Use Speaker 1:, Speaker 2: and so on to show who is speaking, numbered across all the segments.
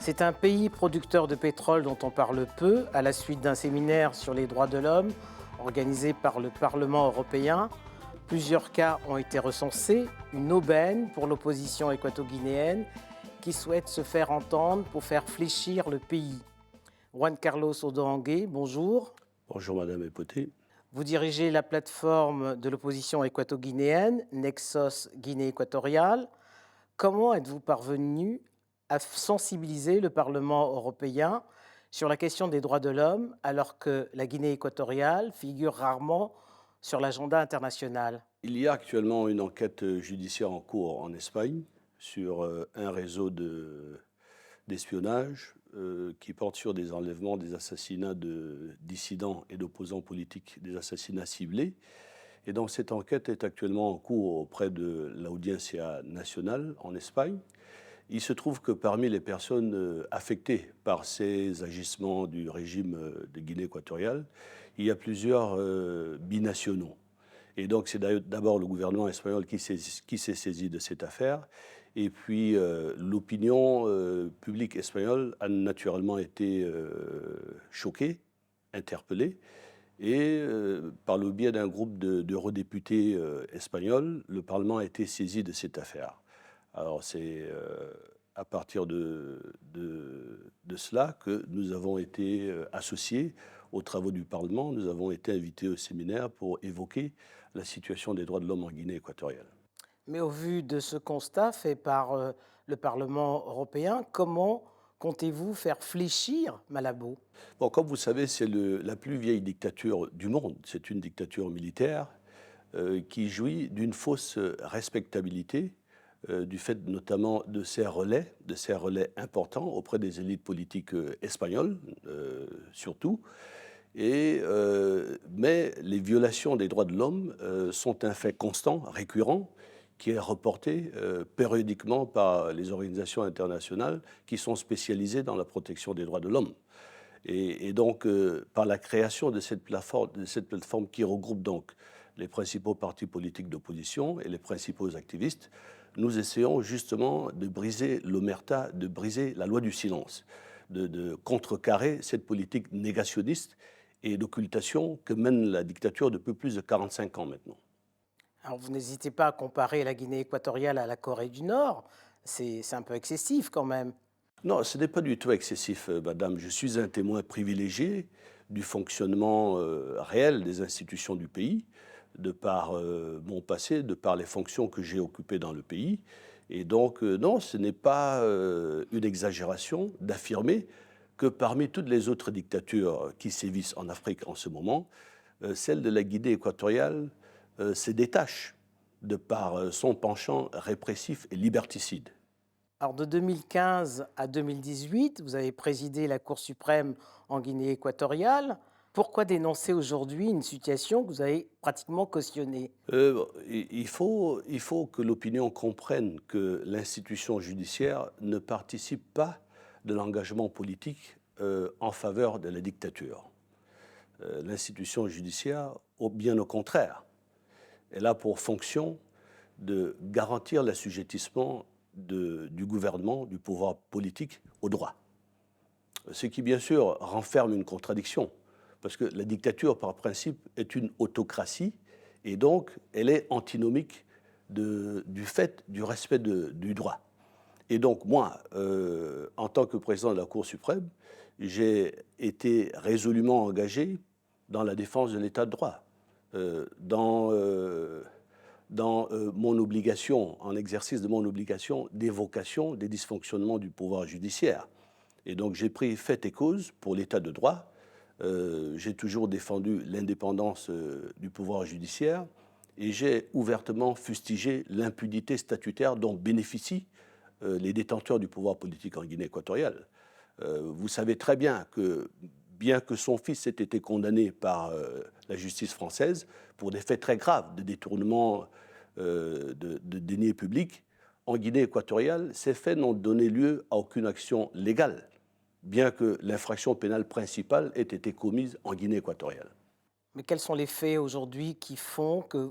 Speaker 1: C'est un pays producteur de pétrole dont on parle peu, à la suite d'un séminaire sur les droits de l'homme organisé par le Parlement européen. Plusieurs cas ont été recensés, une aubaine pour l'opposition équato-guinéenne qui souhaite se faire entendre pour faire fléchir le pays. Juan Carlos Odoangue, bonjour.
Speaker 2: Bonjour Madame Epoté.
Speaker 1: Vous dirigez la plateforme de l'opposition équato-guinéenne, Nexos Guinée équatoriale. Comment êtes-vous parvenu à sensibiliser le Parlement européen sur la question des droits de l'homme alors que la Guinée équatoriale figure rarement sur l'agenda international?
Speaker 2: Il y a actuellement une enquête judiciaire en cours en Espagne sur un réseau d'espionnage qui porte sur des enlèvements, des assassinats de dissidents et d'opposants politiques, des assassinats ciblés. Et donc cette enquête est actuellement en cours auprès de l'Audiencia nationale en Espagne. Il se trouve que parmi les personnes affectées par ces agissements du régime de Guinée équatoriale, il y a plusieurs binationaux. Et donc c'est d'abord le gouvernement espagnol qui s'est saisi de cette affaire. Et puis l'opinion publique espagnole a naturellement été choquée, interpellée. Et par le biais d'un groupe d'eurodéputés espagnols, le Parlement a été saisi de cette affaire. Alors c'est à partir de cela que nous avons été associés aux travaux du Parlement. Nous avons été invités au séminaire pour évoquer la situation des droits de l'homme en Guinée équatoriale.
Speaker 1: Mais au vu de ce constat fait par le Parlement européen, comment comptez-vous faire fléchir Malabo?
Speaker 2: Bon, comme vous savez, c'est la plus vieille dictature du monde. C'est une dictature militaire qui jouit d'une fausse respectabilité du fait notamment de ses relais importants auprès des élites politiques espagnoles, surtout. Mais les violations des droits de l'homme sont un fait constant, récurrent, qui est reporté périodiquement par les organisations internationales qui sont spécialisées dans la protection des droits de l'homme. Et donc, par la création de cette plateforme qui regroupe donc les principaux partis politiques d'opposition et les principaux activistes, nous essayons justement de briser l'omerta, de briser la loi du silence, de contrecarrer cette politique négationniste et d'occultation que mène la dictature depuis plus de 45 ans maintenant.
Speaker 1: Alors vous n'hésitez pas à comparer la Guinée équatoriale à la Corée du Nord, c'est un peu excessif quand même.
Speaker 2: Non, ce n'est pas du tout excessif, madame. Je suis un témoin privilégié du fonctionnement réel des institutions du pays, de par mon passé, de par les fonctions que j'ai occupées dans le pays. Et donc, non, ce n'est pas une exagération d'affirmer que parmi toutes les autres dictatures qui sévissent en Afrique en ce moment, celle de la Guinée équatoriale se détache de par son penchant répressif et liberticide.
Speaker 1: Alors de 2015 à 2018, vous avez présidé la Cour suprême en Guinée équatoriale. Pourquoi dénoncer aujourd'hui une situation que vous avez pratiquement cautionnée?
Speaker 2: Il faut que l'opinion comprenne que l'institution judiciaire ne participe pas de l'engagement politique en faveur de la dictature. L'institution judiciaire, bien au contraire, elle a pour fonction de garantir l'assujettissement du gouvernement, du pouvoir politique au droit. Ce qui, bien sûr, renferme une contradiction, parce que la dictature, par principe, est une autocratie, et donc elle est antinomique du fait du respect du droit. Et donc moi, en tant que président de la Cour suprême, j'ai été résolument engagé dans la défense de l'état de droit, dans mon obligation, en exercice de mon obligation d'évocation des dysfonctionnements du pouvoir judiciaire. Et donc j'ai pris fait et cause pour l'état de droit. J'ai toujours défendu l'indépendance du pouvoir judiciaire et j'ai ouvertement fustigé l'impunité statutaire dont bénéficient les détenteurs du pouvoir politique en Guinée équatoriale. Vous savez très bien que son fils ait été condamné par la justice française pour des faits très graves de détournement de deniers publics, en Guinée équatoriale, ces faits n'ont donné lieu à aucune action légale, bien que l'infraction pénale principale ait été commise en Guinée équatoriale.
Speaker 1: Mais quels sont les faits aujourd'hui qui font que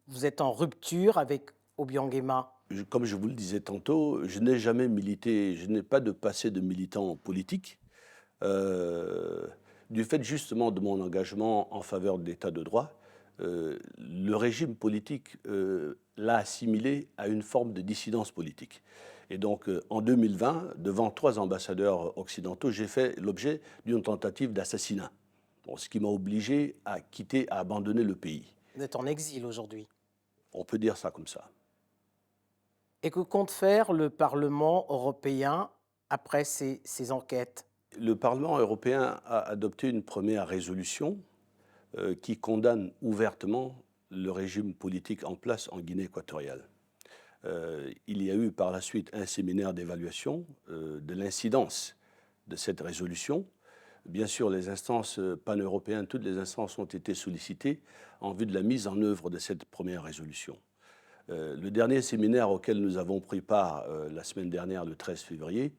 Speaker 1: vous êtes en rupture avec Obiang-Nguema?
Speaker 2: Comme je vous le disais tantôt, je n'ai jamais milité, je n'ai pas de passé de militant politique. Du fait justement de mon engagement en faveur de l'état de droit, le régime politique l'a assimilé à une forme de dissidence politique. Et donc en 2020, devant 3 ambassadeurs occidentaux, j'ai fait l'objet d'une tentative d'assassinat, bon, ce qui m'a obligé à quitter, à abandonner le pays.
Speaker 1: Vous êtes en exil aujourd'hui.
Speaker 2: On peut dire ça comme ça.
Speaker 1: Et que compte faire le Parlement européen après ces enquêtes?
Speaker 2: Le Parlement européen a adopté une première résolution qui condamne ouvertement le régime politique en place en Guinée équatoriale. Il y a eu par la suite un séminaire d'évaluation de l'incidence de cette résolution. Bien sûr, les instances pan-européennes, toutes les instances ont été sollicitées en vue de la mise en œuvre de cette première résolution. Le dernier séminaire auquel nous avons pris part la semaine dernière, le 13 février,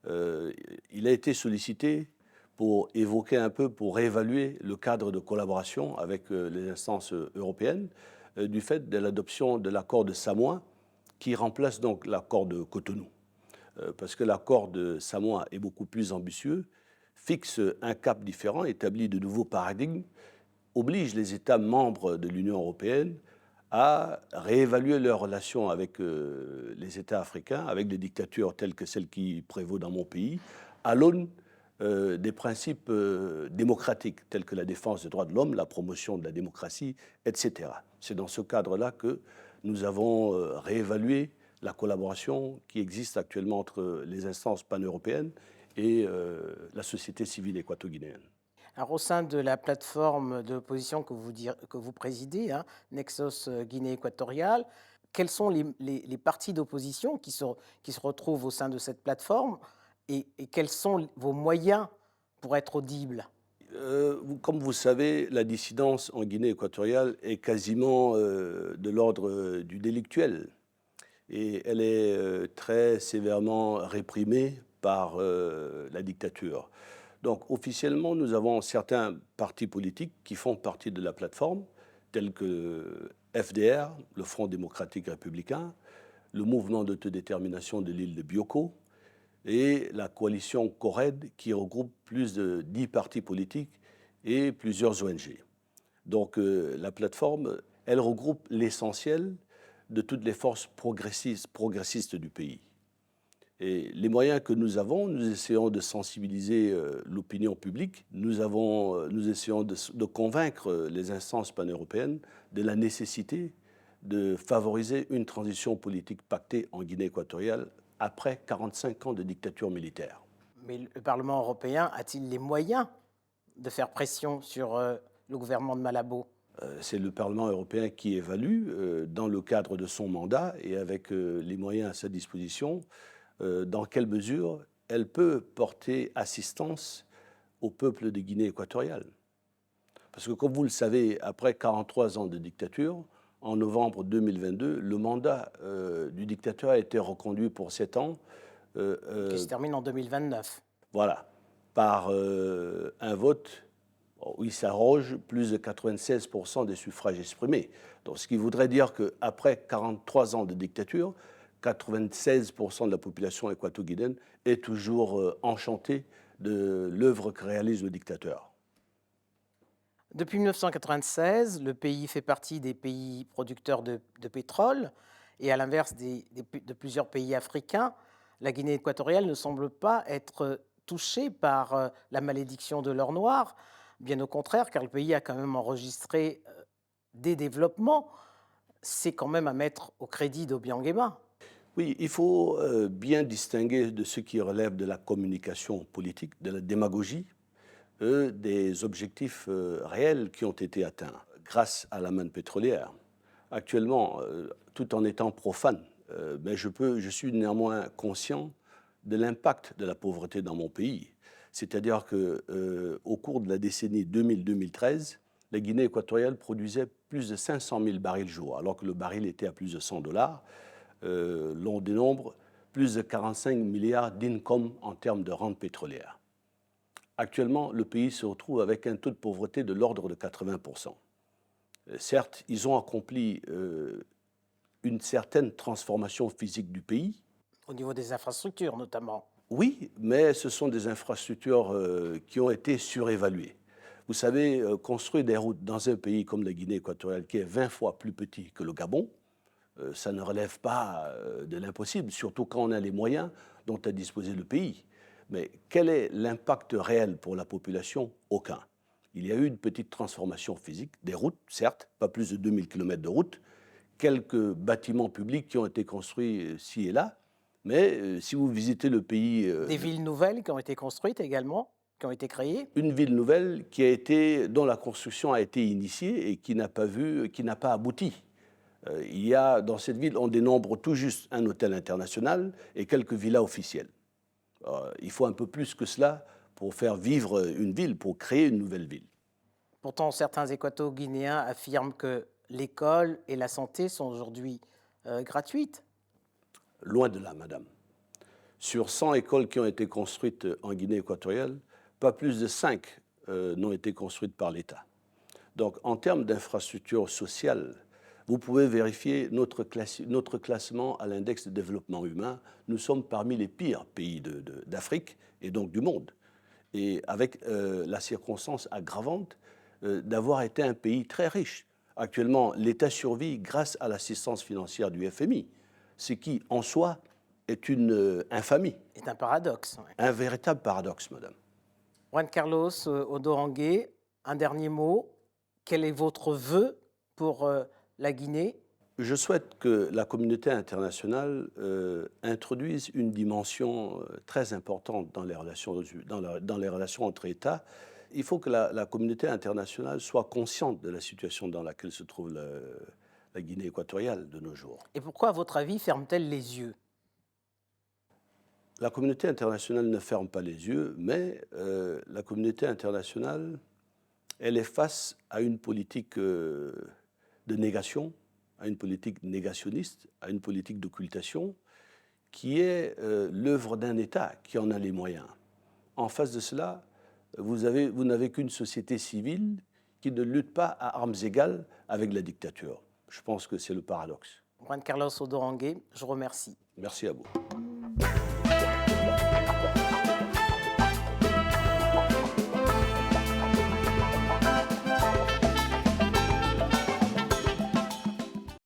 Speaker 2: il a été sollicité pour évoquer un peu, pour réévaluer le cadre de collaboration avec les instances européennes du fait de l'adoption de l'accord de Samoa qui remplace donc l'accord de Cotonou. Parce que l'accord de Samoa est beaucoup plus ambitieux, fixe un cap différent, établit de nouveaux paradigmes, oblige les États membres de l'Union européenne à réévaluer leurs relations avec les États africains, avec des dictatures telles que celle qui prévaut dans mon pays, à l'aune des principes démocratiques, tels que la défense des droits de l'homme, la promotion de la démocratie, etc. C'est dans ce cadre-là que nous avons réévalué la collaboration qui existe actuellement entre les instances pan-européennes et la société civile équato-guinéenne.
Speaker 1: Alors, au sein de la plateforme de l'opposition que vous présidez, hein, Nexos Guinée équatoriale, quels sont les partis d'opposition qui se retrouvent au sein de cette plateforme et quels sont vos moyens pour être audibles?
Speaker 2: Comme vous savez, la dissidence en Guinée équatoriale est quasiment de l'ordre du délictuel et elle est très sévèrement réprimée par la dictature. Donc officiellement, nous avons certains partis politiques qui font partie de la plateforme, tels que FDR, le Front démocratique républicain, le mouvement d'autodétermination de l'île de Bioko et la coalition CORED qui regroupe plus de 10 partis politiques et plusieurs ONG. Donc la plateforme, elle regroupe l'essentiel de toutes les forces progressistes du pays. Et les moyens que nous avons, nous essayons de sensibiliser l'opinion publique, nous essayons de convaincre les instances pan-européennes de la nécessité de favoriser une transition politique pactée en Guinée équatoriale après 45 ans de dictature militaire.
Speaker 1: Mais le Parlement européen a-t-il les moyens de faire pression sur le gouvernement de Malabo?
Speaker 2: C'est le Parlement européen qui évalue, dans le cadre de son mandat et avec les moyens à sa disposition, dans quelle mesure elle peut porter assistance au peuple de Guinée équatoriale. Parce que comme vous le savez, après 43 ans de dictature, en novembre 2022, le mandat du dictateur a été reconduit pour 7 ans.
Speaker 1: Qui se termine en 2029.
Speaker 2: Voilà, par un vote où il s'arroge plus de 96% des suffrages exprimés. Donc, ce qui voudrait dire qu'après 43 ans de dictature, 96% de la population équato-guinéenne est toujours enchantée de l'œuvre que réalise le dictateur.
Speaker 1: Depuis 1996, le pays fait partie des pays producteurs de pétrole et à l'inverse de plusieurs pays africains, la Guinée équatoriale ne semble pas être touchée par la malédiction de l'or noir, bien au contraire, car le pays a quand même enregistré des développements. C'est quand même à mettre au crédit d'Obiang-Nguema.
Speaker 2: Oui, il faut bien distinguer de ce qui relève de la communication politique, de la démagogie, des objectifs réels qui ont été atteints grâce à la manne pétrolière. Actuellement, tout en étant profane, mais je suis néanmoins conscient de l'impact de la pauvreté dans mon pays. C'est-à-dire qu'au cours de la décennie 2000-2013, la Guinée équatoriale produisait plus de 500 000 barils jour, alors que le baril était à plus de $100. L'on dénombre plus de 45 milliards d'income en termes de rente pétrolière. Actuellement, le pays se retrouve avec un taux de pauvreté de l'ordre de 80%. Certes, ils ont accompli une certaine transformation physique du pays.
Speaker 1: Au niveau des infrastructures, notamment.
Speaker 2: Oui, mais ce sont des infrastructures qui ont été surévaluées. Vous savez, construire des routes dans un pays comme la Guinée équatoriale, qui est 20 fois plus petit que le Gabon, ça ne relève pas de l'impossible, surtout quand on a les moyens dont a disposé le pays. Mais quel est l'impact réel pour la population? Aucun. Il y a eu une petite transformation physique, des routes, certes, pas plus de 2000 km de routes, quelques bâtiments publics qui ont été construits ci et là, mais si vous visitez le pays...
Speaker 1: Des villes nouvelles qui ont été construites également, qui ont été créées.
Speaker 2: Une ville nouvelle dont la construction a été initiée et qui n'a pas abouti. Il y a dans cette ville, on dénombre tout juste un hôtel international et quelques villas officielles. Il faut un peu plus que cela pour faire vivre une ville, pour créer une nouvelle ville.
Speaker 1: Pourtant, certains équato-guinéens affirment que l'école et la santé sont aujourd'hui gratuites.
Speaker 2: Loin de là, madame. Sur 100 écoles qui ont été construites en Guinée équatoriale, pas plus de 5 n'ont été construites par l'État. Donc, en termes d'infrastructures sociales, vous pouvez vérifier notre classement à l'index de développement humain. Nous sommes parmi les pires pays d'Afrique et donc du monde. Et avec la circonstance aggravante d'avoir été un pays très riche. Actuellement, l'État survit grâce à l'assistance financière du FMI, ce qui, en soi, est une infamie.
Speaker 1: C'est un paradoxe. Ouais.
Speaker 2: Un véritable paradoxe, madame.
Speaker 1: Juan Carlos Odorangue, un dernier mot. Quel est votre vœu pour la Guinée?
Speaker 2: Je souhaite que la communauté internationale introduise une dimension très importante dans les relations entre États. Il faut que la communauté internationale soit consciente de la situation dans laquelle se trouve la Guinée équatoriale de nos jours.
Speaker 1: Et pourquoi, à votre avis, ferme-t-elle les yeux?
Speaker 2: La communauté internationale ne ferme pas les yeux, mais la communauté internationale, elle est face à une politique de négation, à une politique négationniste, à une politique d'occultation, qui est l'œuvre d'un État qui en a les moyens. En face de cela, vous n'avez qu'une société civile qui ne lutte pas à armes égales avec la dictature. Je pense que c'est le paradoxe.
Speaker 1: Juan Carlos Odorangue, je vous remercie.
Speaker 2: Merci à vous.